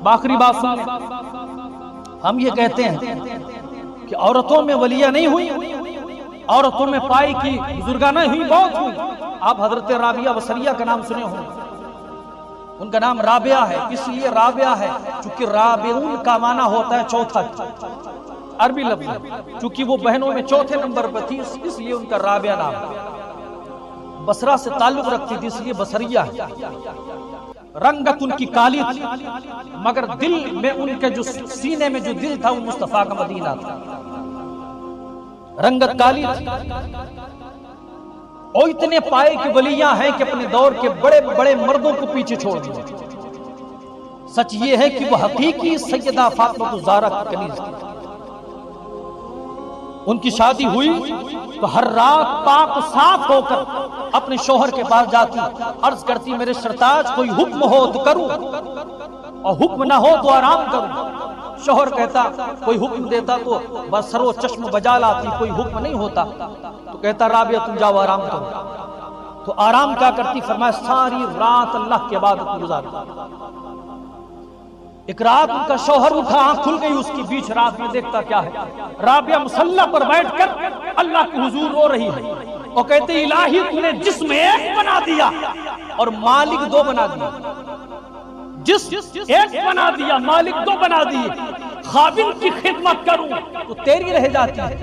آخری بات سن لیں، ہم یہ کہتے ہیں کہ عورتوں میں ولیہ نہیں ہوئی، عورتوں میں پائی کی بزرگانہ ہوئی، بہت ہوئی۔ آپ حضرت رابعہ بصریہ کا نام سنے ہوں، ان کا نام رابعہ ہے، اس لیے رابعہ ہے چونکہ رابعون کا معنی ہوتا ہے چوتھا، عربی لفظ، چونکہ وہ بہنوں میں چوتھے نمبر پر تھی اس لیے ان کا رابعہ نام ہے۔ بصرہ سے تعلق رکھتی تھی اس لیے بصریہ ہے۔ رنگت ان کی کالی تھی مگر دل میں ان کے جو سینے میں جو دل تھا وہ مصطفیٰ کا مدینہ تھا۔ رنگت کالی تھی اور اتنے پائے کہ ولیاں ہیں کہ اپنے دور کے بڑے بڑے مردوں کو پیچھے چھوڑ دیا۔ سچ یہ ہے کہ وہ حقیقی سیدہ فاطمہ الزہرا کی کنیز تھی۔ ان کی شادی ہوئی تو ہر رات پاک صاف ہو کر اپنے شوہر کے پاس جاتی، عرض کرتی میرے سرتاج کوئی حکم ہو تو کروں اور حکم نہ ہو تو آرام کروں۔ شوہر کہتا کوئی حکم دیتا تو بس سر و چشم بجا لاتی، کوئی حکم نہیں ہوتا تو کہتا رابعہ تم جاؤ آرام کرو۔ تو آرام کیا کرتی؟ فرمایا ساری رات اللہ کی عبادت میں گزارتی۔ ایک رات ان کا شوہر اٹھا، آنکھ کھل گئی اس کی، بیچ رات میں دیکھتا کیا ہے، رابعہ مصلی پر بیٹھ کر اللہ کے حضور رو رہی ہے اور کہتے الہی تو نے جسم ایک بنا دیا اور مالک دو بنا دیا، جسم ایک بنا دیا مالک دو بنا دیے، خاوند کی خدمت کروں تو تیری رہ جاتی ہے،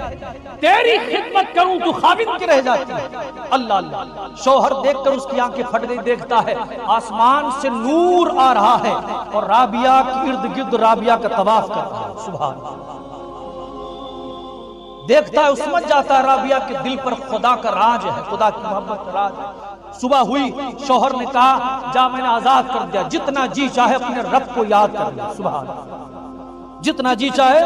تیری خدمت کروں تو خاوند کی رہ جاتی ہے۔ اللہ اللہ، شوہر دیکھ کر اس کی آنکھیں پھٹ گئی، دیکھتا ہے آسمان سے نور آ رہا ہے اور رابعہ کے ارد گرد رابعہ کا طواف کر رہا ہے۔ سبحان اللہ، دیکھتا ہے اس سمجھ جاتا ہے رابعہ کے دل پر خدا کا راج ہے، خدا کی محبت کا راج ہے۔ صبح ہوئی، شوہر نے کہا جا میں نے آزاد کر دیا، جتنا جی چاہے اپنے رب کو یاد کر لے۔ سبحان اللہ، جتنا جی چاہے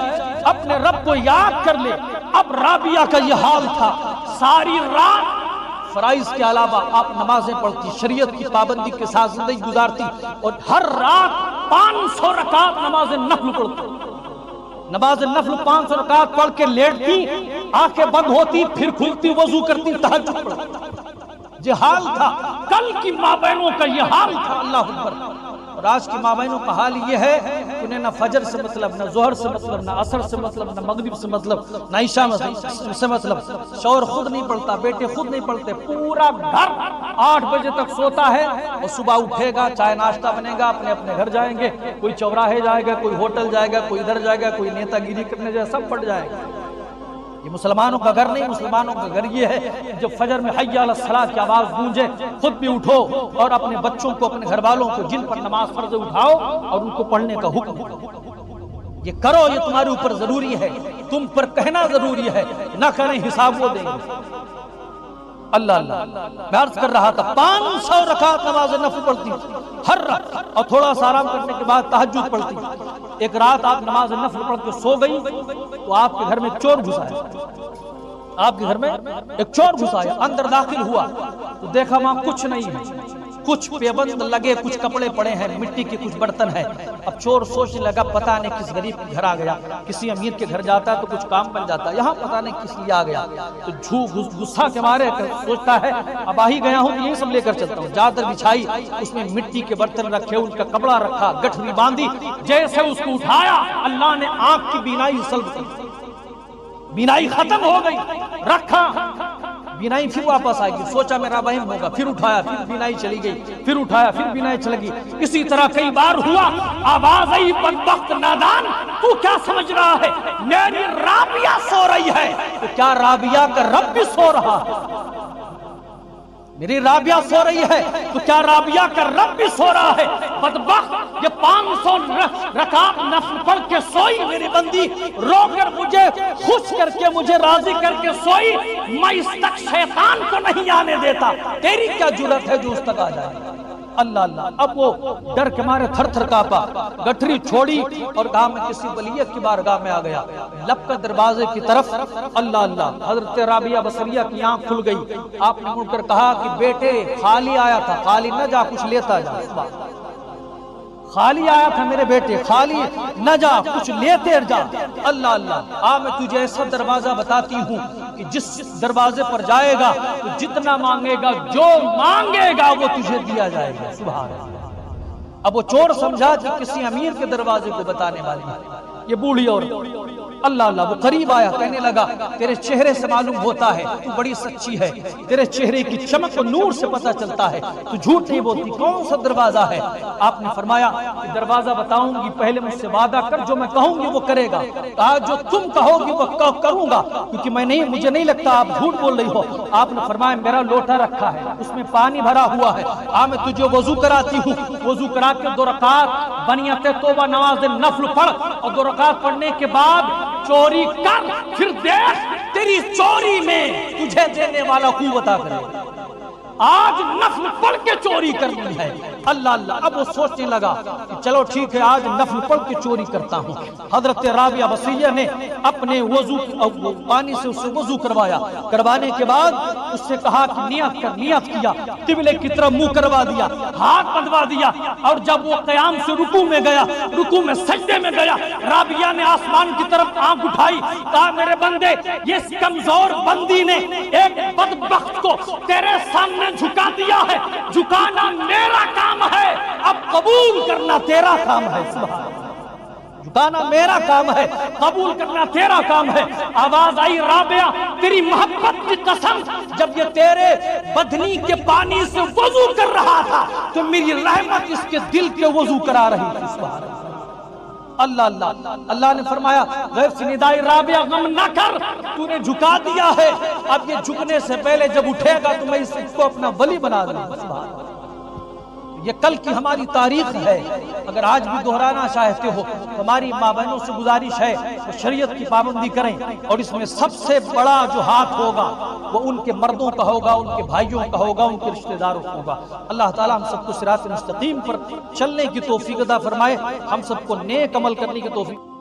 اپنے رب کو یاد کر لے۔ اب رابعہ کا یہ حال تھا، ساری رات فرائض کے علاوہ آپ نمازیں پڑھتی، شریعت کی پابندی کے ساتھ زندگی گزارتی اور ہر رات 500 رکعت نماز نفل پڑھتی۔ نماز نفل 500 رکعت پڑھ کے لیٹتی، آنکھیں بند ہوتی پھر کھلتی، وضو کرتی، تہجد پڑھتی۔ یہ حال تھا، کل کی ماں بہنوں کا یہ حال تھا۔ اللہ اکبر۔ اور آج کی ماں بہنوں کا حال یہ ہے کہ انہیں نہ فجر سے مطلب، نہ ظہر سے مطلب، نہ عصر سے مطلب، نہ مغرب سے مطلب، نہ عشاء سے مطلب۔ شوہر خود نہیں پڑھتا، بیٹے خود نہیں پڑھتے، پورا گھر 8 بجے تک سوتا ہے اور صبح اٹھے گا، چائے ناشتہ بنے گا، اپنے اپنے گھر جائیں گے، کوئی چوراہے جائے گا، کوئی ہوٹل جائے گا، کوئی ادھر جائے گا، کوئی نیتا گیری کرنے جائے، سب پڑ جائے گا۔ یہ مسلمانوں کا گھر نہیں، مسلمانوں کا گھر یہ ہے جب فجر میں حی علی الصلاۃ کی آواز گونجے خود بھی اٹھو اور اپنے بچوں کو، اپنے گھر والوں کو جن پر نماز فرض اٹھاؤ اور ان کو پڑھنے کا حکم دو۔ یہ کرو، یہ تمہارے اوپر ضروری ہے، تم پر کہنا ضروری ہے، نہ کریں حساب وہ دیں گے۔ اللہ اللہ، میں عرض کر رہا تھا 500 رکعت نماز نفل پڑھتی ہر رات اور تھوڑا سا آرام کرنے کے بعد تہجد پڑھتی۔ ایک رات آپ نماز نفل پڑھ کے سو گئی تو آپ کے گھر میں ایک چور گھس آیا، آپ کے گھر میں ایک چور گھس آیا، اندر داخل ہوا تو دیکھا وہاں کچھ نہیں ہے، کچھ پیبند لگے، کچھ کپڑے پڑے ہیں، مٹی کے کچھ برتن ہیں۔ اب چور سوچنے لگا پتہ نہیں کس غریب کے گھر آ گیا، کسی امیر کے گھر جاتا تو کچھ کام بن جاتا، یہاں پتہ نہیں کس لیے آ گیا۔ تو غصہ کے مارے سوچتا ہے اب آ ہی گیا ہوں تو یہی سب لے کر چلتا ہوں۔ چادر بچھائی، اس میں مٹی کے برتن رکھے، ان کا کپڑا رکھا، گٹھری باندھی، جیسے اس کو اٹھایا اللہ نے آنکھ کی بینائی سلب کی، بینائی ختم ہو گئی، رکھا، بینائی پھر واپس آئے گی، سوچا میرا وہم ہوگا، پھر اٹھایا، پھر بینائی چلی گئی، پھر اٹھایا، پھر بینائی چلی گئی۔ اسی طرح کئی بار ہوا، آواز آئی بدبخت نادان تو کیا سمجھ رہا ہے میری رابعہ سو رہی ہے، تو کیا رابعہ کا رب بھی سو رہا ہے؟ میری رابعہ سو رہی ہے تو کیا رابعہ کا رب بھی سو رہا ہے؟ بدبخت، یہ 500 رکعت نفل پڑھ کے سوئی میری بندی، رو کر مجھے خوش کر کے، مجھے راضی کر کے سوئی، میں اس تک شیطان کو نہیں آنے دیتا، تیری کیا جرأت ہے جو اس تک آ جائے؟ اللہ اللہ۔ اب وہ ڈر کے مارے تھر تھر کانپا، گٹھری چھوڑی اور کہا میں کسی ولیت کی بارگاہ میں آ گیا، لب کا دروازے کی طرف۔ اللہ اللہ، حضرت رابعہ بصریہ کی آنکھ کھل گئی، آپ نے مڑ کر کہا کہ بیٹے خالی آیا تھا، خالی نہ جا، کچھ لیتا جا، خالی آیا تھا میرے بیٹے، خالی نہ جا، کچھ لیتے جا۔ اللہ اللہ، میں تجھے ایسا دروازہ بتاتی ہوں کہ جس دروازے پر جائے گا تو جتنا مانگے گا، جو مانگے گا وہ تجھے دیا جائے گا۔ سبحان اللہ۔ اب وہ چور سمجھا کہ کسی امیر کے دروازے کو بتانے والی ہے یہ بوڑھی اور اللہ اللہ وہ قریب آیا کہنے لگا تیرے چہرے سے معلوم ہوتا ہے تو بڑی سچی ہے، تیرے چہرے کی چمک و نور سے پتہ چلتا ہے تو جھوٹ نہیں بولتی، کون سا دروازہ ہے؟ آپ نے فرمایا کہ دروازہ بتاؤں گی، پہلے مجھ سے وعدہ کر جو میں کہوں گی وہ کرے گا۔ کہا جو تم کہو گی وہ کروں گا، کیونکہ مجھے نہیں لگتا آپ جھوٹ بول رہی ہو۔ آپ نے فرمایا میرا لوٹا رکھا ہے اس میں پانی بھرا ہوا ہے، میں تجھے وضو کراتی ہوں، وضو کرا کے 2 رکعت بنیت توبہ نماز نفل پڑھ اور 2 رکعت پڑھنے کے بعد چوری کر، پھر دیکھ تیری چوری میں تجھے دینے والا کو عطا کرے۔ آج نفل پڑھ کے چوری کرنی ہے، اللہ اللہ۔ اب وہ سوچنے لگا کہ چلو ٹھیک ہے آج نفل پڑھ کے چوری کرتا ہوں۔ حضرت رابعہ بصریہ نے اپنے پانی سے اسے وضو کروایا، کروانے کے بعد اس سے کہا کہ نیت کر، نیت کیا، قبلے کی طرف منہ کروا دیا، ہاتھ بندھوا دیا، اور جب وہ قیام سے رکوع میں گیا، رکوع میں سجدے میں گیا، رابعہ نے آسمان کی طرف آنکھ اٹھائی، کہا میرے بندے اس کمزور بندی نے ایک بدبخت کو تیرے سامنے جھکا دیا ہے، جھکانا میرا کام ہے، اب قبول کرنا تیرا کام ہے۔ سبحان اللہ، جھکانا میرا کام ہے، قبول کرنا تیرا کام ہے۔ آواز آئی رابعہ تیری محبت کی قسم، جب یہ تیرے بدنی کے پانی سے وضو کر رہا تھا تو میری رحمت اس کے دل کے وضو کرا رہی تھی۔ سبحان اللہ، اللہ اللہ۔ اللہ نے فرمایا غیب سے ندائی رابعہ غم نہ کر، تو نے جھکا دیا ہے، اب یہ جھکنے سے پہلے جب اٹھے گا تو میں اس کو اپنا ولی بنا دوں گا۔ یہ کل کی ہماری تاریخ ہے، اگر آج بھی دہرانا چاہتے ہو ہماری ماں بہنوں سے گزارش ہے وہ شریعت کی پابندی کریں، اور اس میں سب سے بڑا جو ہاتھ ہوگا وہ ان کے مردوں کا ہوگا، ان کے بھائیوں کا ہوگا، ان کے رشتہ داروں کا ہوگا۔ اللہ تعالیٰ ہم سب کو صراط مستقیم پر چلنے کی توفیق عطا فرمائے، ہم سب کو نیک عمل کرنے کی توفیق